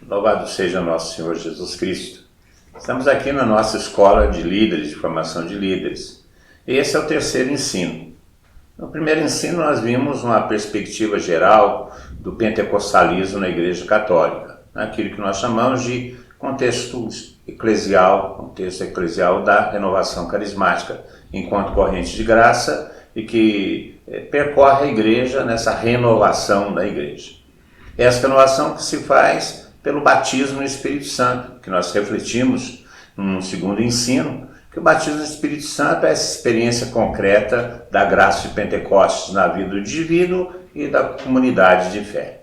Louvado seja nosso Senhor Jesus Cristo. Estamos aqui na nossa escola de líderes, de formação de líderes. E esse é o terceiro ensino. No primeiro ensino nós vimos uma perspectiva geral do pentecostalismo na Igreja Católica, aquilo que nós chamamos de contexto eclesial da renovação carismática, enquanto corrente de graça e que percorre a Igreja nessa renovação da Igreja. Essa renovação que se faz pelo batismo no Espírito Santo, que nós refletimos no segundo ensino, que o batismo no Espírito Santo é essa experiência concreta da graça de Pentecostes na vida do indivíduo e da comunidade de fé.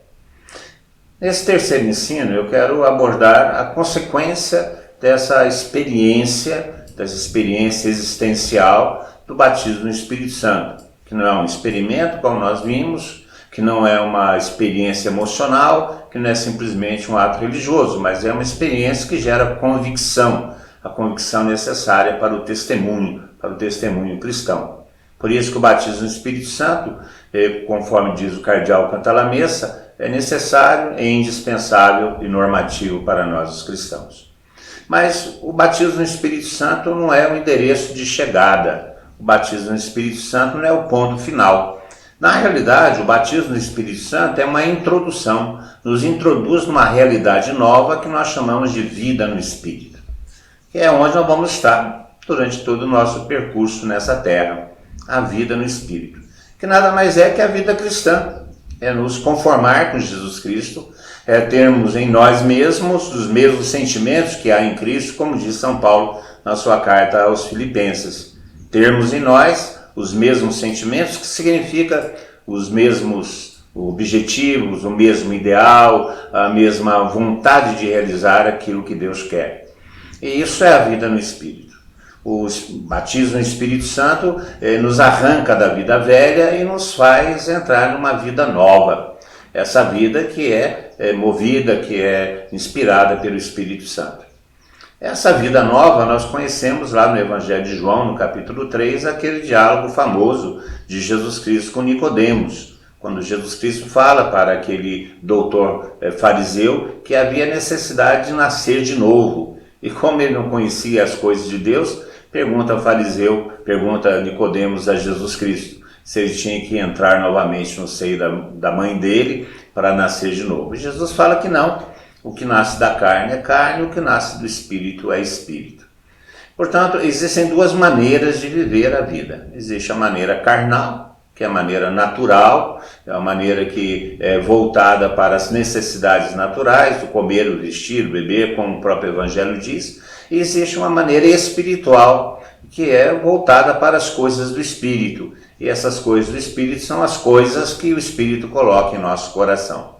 Nesse terceiro ensino eu quero abordar a consequência dessa experiência existencial do batismo no Espírito Santo, que não é um experimento, como nós vimos, que não é uma experiência emocional, que não é simplesmente um ato religioso, mas é uma experiência que gera convicção, a convicção necessária para o testemunho cristão. Por isso que o batismo no Espírito Santo, conforme diz o cardeal Cantalamessa, é necessário, é indispensável e normativo para nós os cristãos. Mas o batismo no Espírito Santo não é o endereço de chegada, o batismo no Espírito Santo não é o ponto final. Na realidade, o batismo no Espírito Santo é uma introdução, nos introduz numa realidade nova que nós chamamos de vida no Espírito, que é onde nós vamos estar durante todo o nosso percurso nessa terra, a vida no Espírito, que nada mais é que a vida cristã, é nos conformar com Jesus Cristo, é termos em nós mesmos os mesmos sentimentos que há em Cristo, como diz São Paulo na sua carta aos Filipenses, termos em nós os mesmos sentimentos, que significa os mesmos objetivos, o mesmo ideal, a mesma vontade de realizar aquilo que Deus quer. E isso é a vida no Espírito. O batismo no Espírito Santo nos arranca da vida velha e nos faz entrar numa vida nova. Essa vida que é movida, que é inspirada pelo Espírito Santo. Essa vida nova nós conhecemos lá no Evangelho de João, no capítulo 3, aquele diálogo famoso de Jesus Cristo com Nicodemos, quando Jesus Cristo fala para aquele doutor fariseu que havia necessidade de nascer de novo. E como ele não conhecia as coisas de Deus, pergunta Nicodemos a Jesus Cristo se ele tinha que entrar novamente no seio da mãe dele para nascer de novo. E Jesus fala que não. O que nasce da carne é carne, o que nasce do Espírito é Espírito. Portanto, existem duas maneiras de viver a vida. Existe a maneira carnal, que é a maneira natural, é a maneira que é voltada para as necessidades naturais, o comer, o vestir, o beber, como o próprio Evangelho diz. E existe uma maneira espiritual, que é voltada para as coisas do Espírito. E essas coisas do Espírito são as coisas que o Espírito coloca em nosso coração.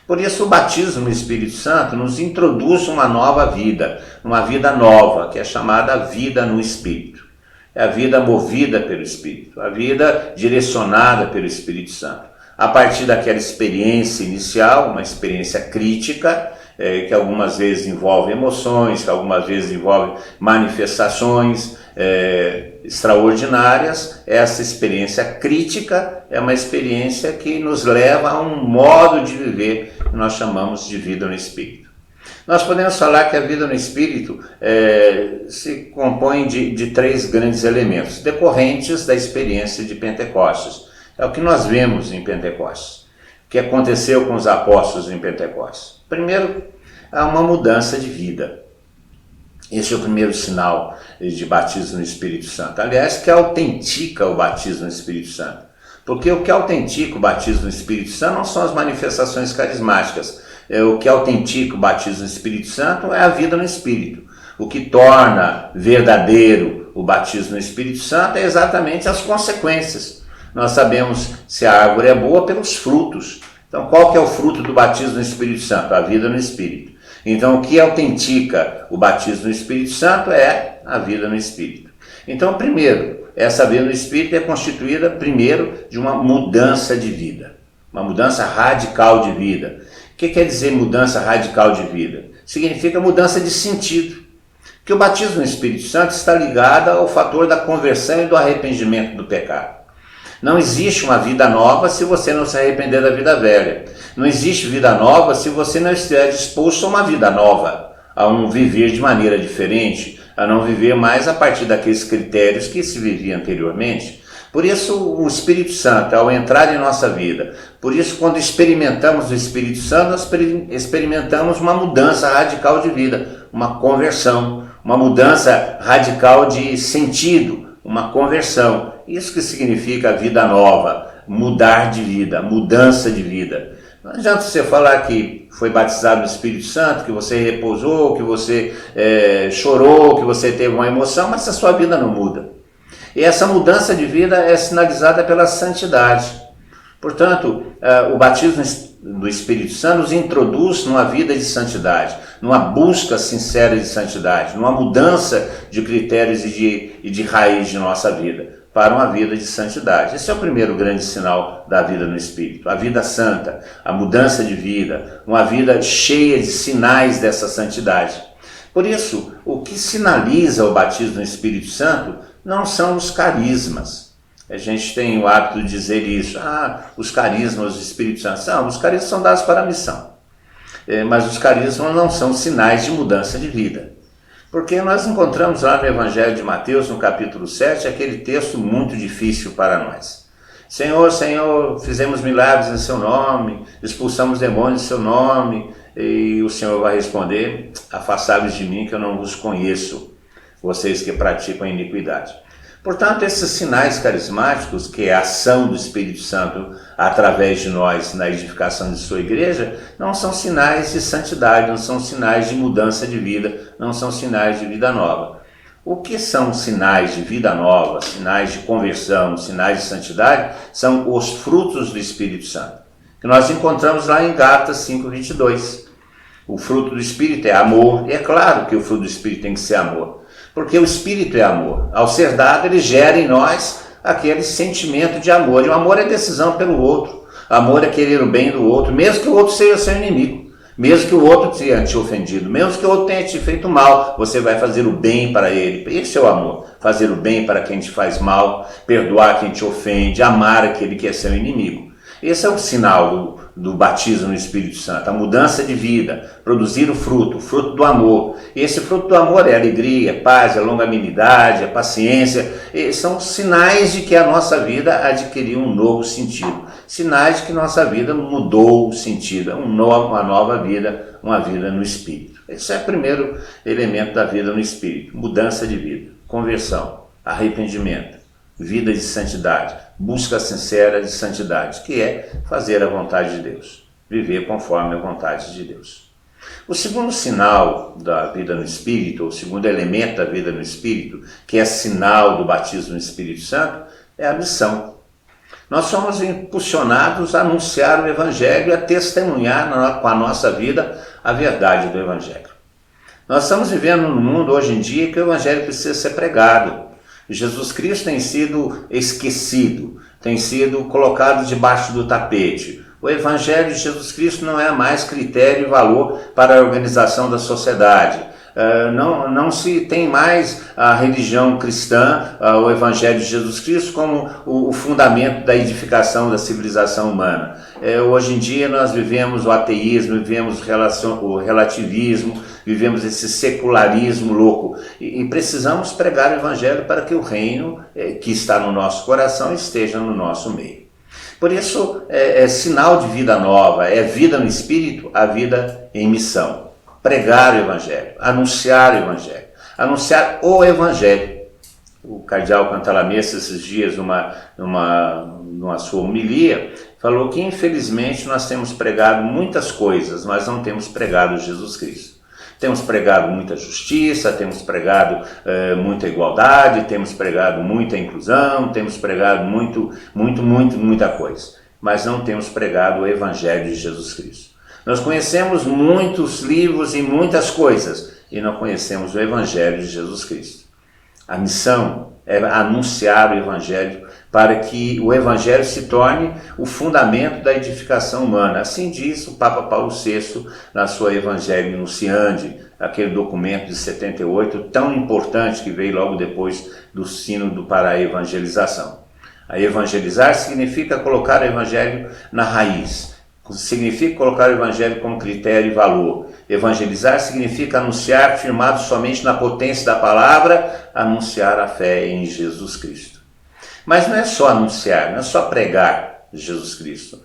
Por isso o batismo no Espírito Santo nos introduz uma nova vida, uma vida nova, que é chamada vida no Espírito. É a vida movida pelo Espírito, a vida direcionada pelo Espírito Santo. A partir daquela experiência inicial, uma experiência crítica, que algumas vezes envolve emoções, que algumas vezes envolve manifestações extraordinárias, essa experiência crítica é uma experiência que nos leva a um modo de viver que nós chamamos de vida no Espírito. Nós podemos falar que a vida no Espírito se compõe de três grandes elementos, decorrentes da experiência de Pentecostes. É o que nós vemos em Pentecostes, o que aconteceu com os apóstolos em Pentecostes. Primeiro, há uma mudança de vida. Esse é o primeiro sinal de batismo no Espírito Santo. Aliás, que autentica o batismo no Espírito Santo. Porque o que autentica o batismo no Espírito Santo não são as manifestações carismáticas. O que autentica o batismo no Espírito Santo é a vida no Espírito. O que torna verdadeiro o batismo no Espírito Santo é exatamente as consequências. Nós sabemos se a árvore é boa pelos frutos. Então, qual que é o fruto do batismo no Espírito Santo? A vida no Espírito. Então, o que autentica o batismo no Espírito Santo é a vida no Espírito. Então, primeiro, essa vida no Espírito é constituída, primeiro, de uma mudança de vida. Uma mudança radical de vida. O que quer dizer mudança radical de vida? Significa mudança de sentido. Porque o batismo no Espírito Santo está ligado ao fator da conversão e do arrependimento do pecado. Não existe uma vida nova se você não se arrepender da vida velha. Não existe vida nova se você não estiver disposto a uma vida nova, a um viver de maneira diferente, a não viver mais a partir daqueles critérios que se vivia anteriormente. Por isso o Espírito Santo, ao entrar em nossa vida, por isso quando experimentamos o Espírito Santo, nós experimentamos uma mudança radical de vida, uma conversão, uma mudança radical de sentido, uma conversão. Isso que significa vida nova, mudar de vida, mudança de vida. Não adianta você falar que foi batizado no Espírito Santo, que você repousou, que você chorou, que você teve uma emoção, mas a sua vida não muda. E essa mudança de vida é sinalizada pela santidade. Portanto, o batismo do Espírito Santo nos introduz numa vida de santidade, numa busca sincera de santidade, numa mudança de critérios e de raiz de nossa vida, para uma vida de santidade. Esse é o primeiro grande sinal da vida no Espírito, a vida santa, a mudança de vida, uma vida cheia de sinais dessa santidade. Por isso, o que sinaliza o batismo no Espírito Santo não são os carismas. A gente tem o hábito de dizer isso, os carismas do Espírito Santo. Não, os carismas são dados para a missão, mas os carismas não são sinais de mudança de vida. Porque nós encontramos lá no Evangelho de Mateus, no capítulo 7, aquele texto muito difícil para nós. Senhor, Senhor, fizemos milagres em seu nome, expulsamos demônios em seu nome, e o Senhor vai responder, afastai-vos de mim que eu não vos conheço, vocês que praticam a iniquidade. Portanto, esses sinais carismáticos, que é a ação do Espírito Santo através de nós na edificação de sua igreja, não são sinais de santidade, não são sinais de mudança de vida, não são sinais de vida nova. O que são sinais de vida nova, sinais de conversão, sinais de santidade? São os frutos do Espírito Santo, que nós encontramos lá em Gálatas 5:22. O fruto do Espírito é amor, e é claro que o fruto do Espírito tem que ser amor, porque o Espírito é amor. Ao ser dado, ele gera em nós aquele sentimento de amor. E o amor é decisão pelo outro. Amor é querer o bem do outro, mesmo que o outro seja seu inimigo. Mesmo que o outro tenha te ofendido, mesmo que o outro tenha te feito mal, você vai fazer o bem para ele. Esse é o amor. Fazer o bem para quem te faz mal, perdoar quem te ofende, amar aquele que é seu inimigo. Esse é o sinal do batismo no Espírito Santo, a mudança de vida, produzir o fruto do amor. E esse fruto do amor é alegria, é paz, é longanimidade, é paciência. E são sinais de que a nossa vida adquiriu um novo sentido. Sinais de que nossa vida mudou o sentido, uma nova vida, uma vida no Espírito. Esse é o primeiro elemento da vida no Espírito, mudança de vida, conversão, arrependimento, vida de santidade, busca sincera de santidade, que é fazer a vontade de Deus, viver conforme a vontade de Deus. O segundo sinal da vida no Espírito, o segundo elemento da vida no Espírito, que é sinal do batismo no Espírito Santo, é a missão. Nós somos impulsionados a anunciar o Evangelho e a testemunhar com a nossa vida a verdade do Evangelho. Nós estamos vivendo num mundo hoje em dia que o Evangelho precisa ser pregado. Jesus Cristo tem sido esquecido, tem sido colocado debaixo do tapete. O Evangelho de Jesus Cristo não é mais critério e valor para a organização da sociedade. Não se tem mais a religião cristã, o Evangelho de Jesus Cristo, como o fundamento da edificação da civilização humana. Hoje em dia nós vivemos o ateísmo, vivemos o relativismo, vivemos esse secularismo louco e precisamos pregar o Evangelho para que o reino que está no nosso coração esteja no nosso meio. Por isso é sinal de vida nova, é vida no Espírito, a vida em missão. Pregar o Evangelho, anunciar o Evangelho, anunciar o Evangelho. O cardeal Cantalamessa, esses dias, numa sua homilia, falou que infelizmente nós temos pregado muitas coisas, mas não temos pregado Jesus Cristo. Temos pregado muita justiça, temos pregado muita igualdade, temos pregado muita inclusão, temos pregado muita coisa, mas não temos pregado o Evangelho de Jesus Cristo. Nós conhecemos muitos livros e muitas coisas e não conhecemos o Evangelho de Jesus Cristo. A missão é anunciar o Evangelho para que o Evangelho se torne o fundamento da edificação humana. Assim diz o Papa Paulo VI na sua Evangelho Nunciandi, aquele documento de 78 tão importante que veio logo depois do Sínodo para a Evangelização. A evangelizar significa colocar o evangelho na raiz, significa colocar o evangelho como critério e valor. Evangelizar significa anunciar, firmado somente na potência da palavra, anunciar a fé em Jesus Cristo. Mas não é só anunciar, não é só pregar Jesus Cristo.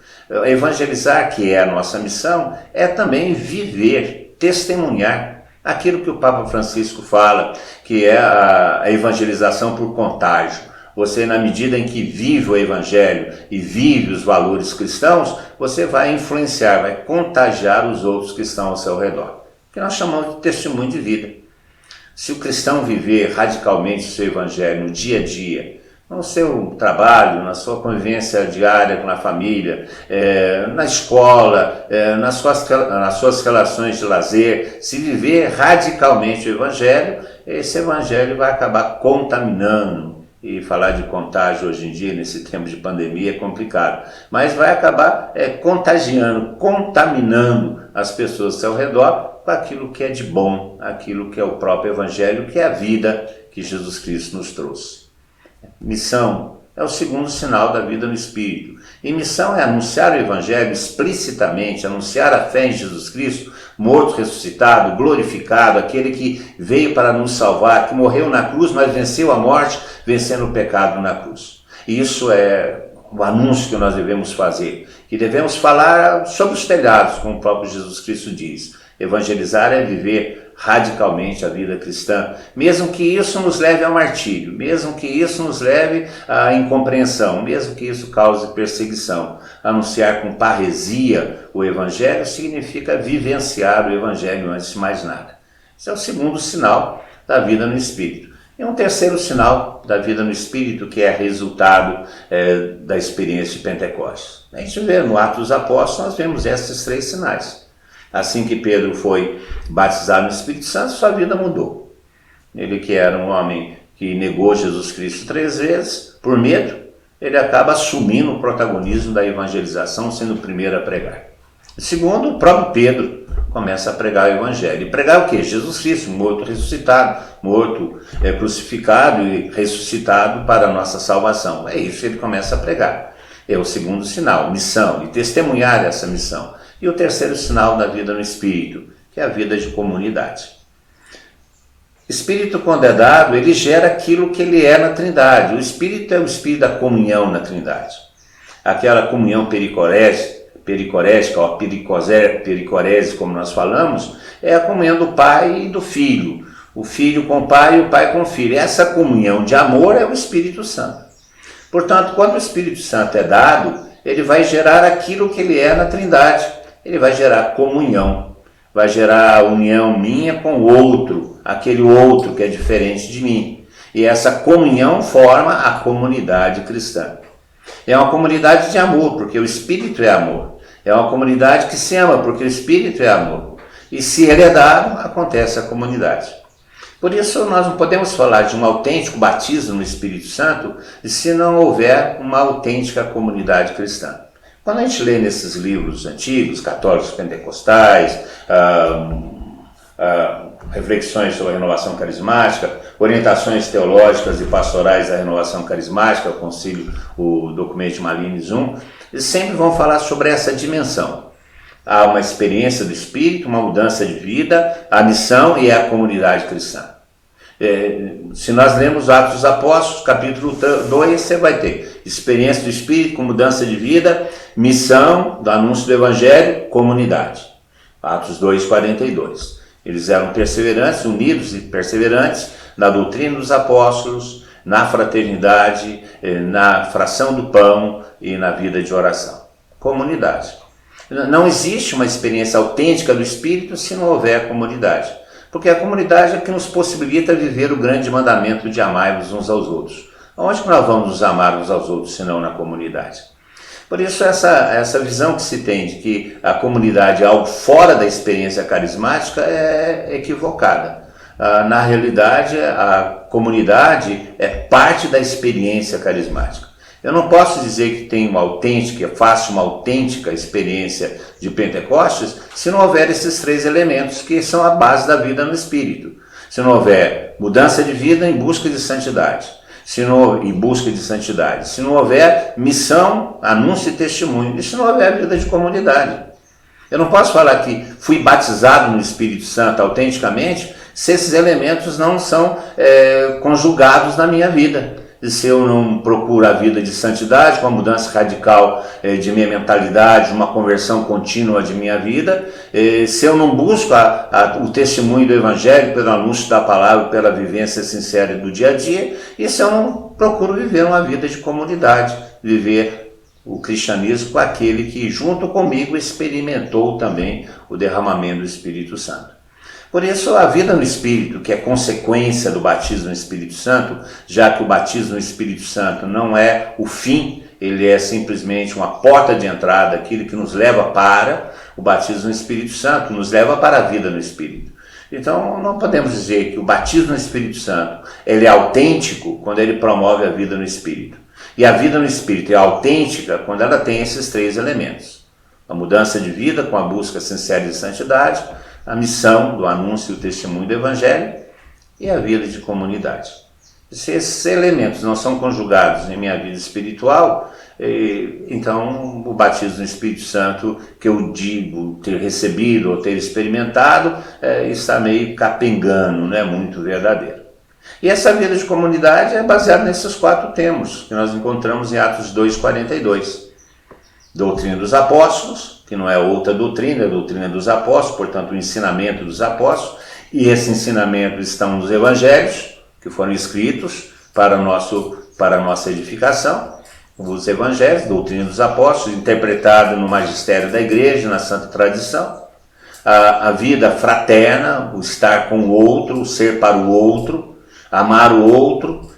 Evangelizar, que é a nossa missão, é também viver, testemunhar aquilo que o Papa Francisco fala, que é a evangelização por contágio. Você, na medida em que vive o Evangelho e vive os valores cristãos, você vai influenciar, vai contagiar os outros que estão ao seu redor, que nós chamamos de testemunho de vida. Se o cristão viver radicalmente o seu Evangelho no dia a dia, no seu trabalho, na sua convivência diária com a família, na escola, nas suas relações de lazer, se viver radicalmente o Evangelho, esse Evangelho vai acabar contaminando. E falar de contágio hoje em dia, nesse tempo de pandemia, é complicado. Mas vai acabar contagiando, contaminando as pessoas ao seu redor com aquilo que é de bom, aquilo que é o próprio Evangelho, que é a vida que Jesus Cristo nos trouxe. Missão é o segundo sinal da vida no Espírito. E missão é anunciar o Evangelho explicitamente, anunciar a fé em Jesus Cristo, morto, ressuscitado, glorificado, aquele que veio para nos salvar, que morreu na cruz, mas venceu a morte, vencendo o pecado na cruz. E isso é o anúncio que nós devemos fazer, que devemos falar sobre os telhados, como o próprio Jesus Cristo diz. Evangelizar é viver radicalmente a vida cristã, mesmo que isso nos leve ao martírio, mesmo que isso nos leve à incompreensão, mesmo que isso cause perseguição. Anunciar com parresia o Evangelho significa vivenciar o Evangelho antes de mais nada. Esse é o segundo sinal da vida no Espírito. E um terceiro sinal da vida no Espírito, que é resultado da experiência de Pentecostes. A gente vê no Atos dos Apóstolos, nós vemos esses três sinais. Assim que Pedro foi batizado no Espírito Santo, sua vida mudou. Ele, que era um homem que negou Jesus Cristo 3 vezes, por medo, ele acaba assumindo o protagonismo da evangelização, sendo o primeiro a pregar. Segundo, o próprio Pedro começa a pregar o Evangelho. E pregar o quê? Jesus Cristo, morto, ressuscitado, morto, crucificado e ressuscitado para a nossa salvação. É isso que ele começa a pregar. É o segundo sinal, missão, e testemunhar essa missão. E o terceiro sinal da vida no Espírito, que é a vida de comunidade. Espírito, quando é dado, ele gera aquilo que ele é na Trindade. O Espírito é o Espírito da comunhão na Trindade. Aquela comunhão pericorética, ou pericorese, como nós falamos, é a comunhão do Pai e do Filho. O Filho com o Pai e o Pai com o Filho. Essa comunhão de amor é o Espírito Santo. Portanto, quando o Espírito Santo é dado, ele vai gerar aquilo que ele é na Trindade. Ele vai gerar comunhão, vai gerar a união minha com o outro, aquele outro que é diferente de mim. E essa comunhão forma a comunidade cristã. É uma comunidade de amor, porque o Espírito é amor. É uma comunidade que se ama, porque o Espírito é amor. E se ele é dado, acontece a comunidade. Por isso nós não podemos falar de um autêntico batismo no Espírito Santo se não houver uma autêntica comunidade cristã. Quando a gente lê nesses livros antigos, católicos pentecostais, reflexões sobre a renovação carismática, orientações teológicas e pastorais da renovação carismática, o documento de Malines I, eles sempre vão falar sobre essa dimensão. Há uma experiência do Espírito, uma mudança de vida, a missão e a comunidade cristã. Se nós lemos Atos dos Apóstolos, capítulo 2, você vai ter experiência do Espírito com mudança de vida, missão do anúncio do Evangelho, comunidade. Atos 2, 42. Eles eram perseverantes, unidos e perseverantes na doutrina dos apóstolos, na fraternidade, na fração do pão e na vida de oração. Comunidade. Não existe uma experiência autêntica do Espírito se não houver comunidade. Porque a comunidade é que nos possibilita viver o grande mandamento de amar-nos uns aos outros. Onde que nós vamos nos amar uns aos outros, senão na comunidade? Por isso essa visão que se tem de que a comunidade é algo fora da experiência carismática é equivocada. Na realidade, a comunidade é parte da experiência carismática. Eu não posso dizer que tenho faço uma autêntica experiência de Pentecostes se não houver esses três elementos que são a base da vida no Espírito. Se não houver mudança de vida em busca de santidade. e busca de santidade, se não houver missão, anúncio e testemunho, e se não houver vida de comunidade. Eu não posso falar que fui batizado no Espírito Santo autenticamente se esses elementos não são conjugados na minha vida. E se eu não procuro a vida de santidade, com a mudança radical de minha mentalidade, uma conversão contínua de minha vida, se eu não busco o testemunho do Evangelho pelo anúncio da palavra, pela vivência sincera do dia a dia, e se eu não procuro viver uma vida de comunidade, viver o cristianismo com aquele que junto comigo experimentou também o derramamento do Espírito Santo. Por isso, a vida no Espírito, que é consequência do batismo no Espírito Santo, já que o batismo no Espírito Santo não é o fim, ele é simplesmente uma porta de entrada, aquilo que nos leva para o batismo no Espírito Santo, nos leva para a vida no Espírito. Então, não podemos dizer que o batismo no Espírito Santo ele é autêntico quando ele promove a vida no Espírito. E a vida no Espírito é autêntica quando ela tem esses três elementos. A mudança de vida com a busca sincera de santidade, a missão do anúncio e o testemunho do Evangelho e a vida de comunidade. Se esses elementos não são conjugados em minha vida espiritual, então o batismo no Espírito Santo que eu digo ter recebido ou ter experimentado está meio capengando, não é muito verdadeiro. E essa vida de comunidade é baseada nesses quatro termos que nós encontramos em Atos 2:42. Doutrina dos apóstolos, que não é outra doutrina, é a doutrina dos apóstolos, portanto o ensinamento dos apóstolos, e esse ensinamento estão nos evangelhos, que foram escritos para a nossa edificação, os evangelhos, doutrina dos apóstolos, interpretada no magistério da igreja, na santa tradição, a vida fraterna, o estar com o outro, o ser para o outro, amar o outro,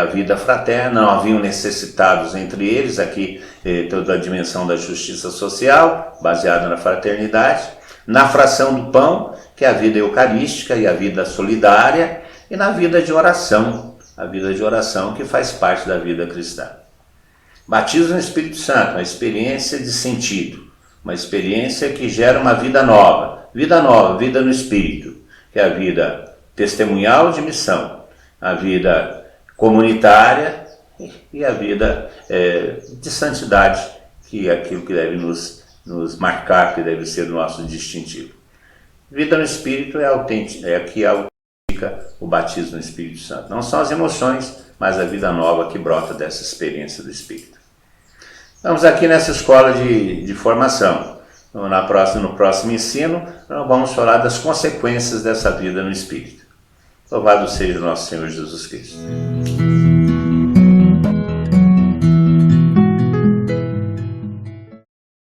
a vida fraterna, não haviam necessitados entre eles, aqui toda a dimensão da justiça social, baseada na fraternidade, na fração do pão, que é a vida eucarística e a vida solidária, e na vida de oração, a vida de oração que faz parte da vida cristã. Batismo no Espírito Santo, uma experiência de sentido, uma experiência que gera uma vida nova, vida no Espírito, que é a vida testemunhal de missão, a vida comunitária e a vida de santidade, que é aquilo que deve nos marcar, que deve ser o nosso distintivo. Vida no Espírito é que autentica o batismo no Espírito Santo. Não são as emoções, mas a vida nova que brota dessa experiência do Espírito. Estamos aqui nessa escola de formação. No próximo ensino, nós vamos falar das consequências dessa vida no Espírito. Louvado seja o nosso Senhor Jesus Cristo.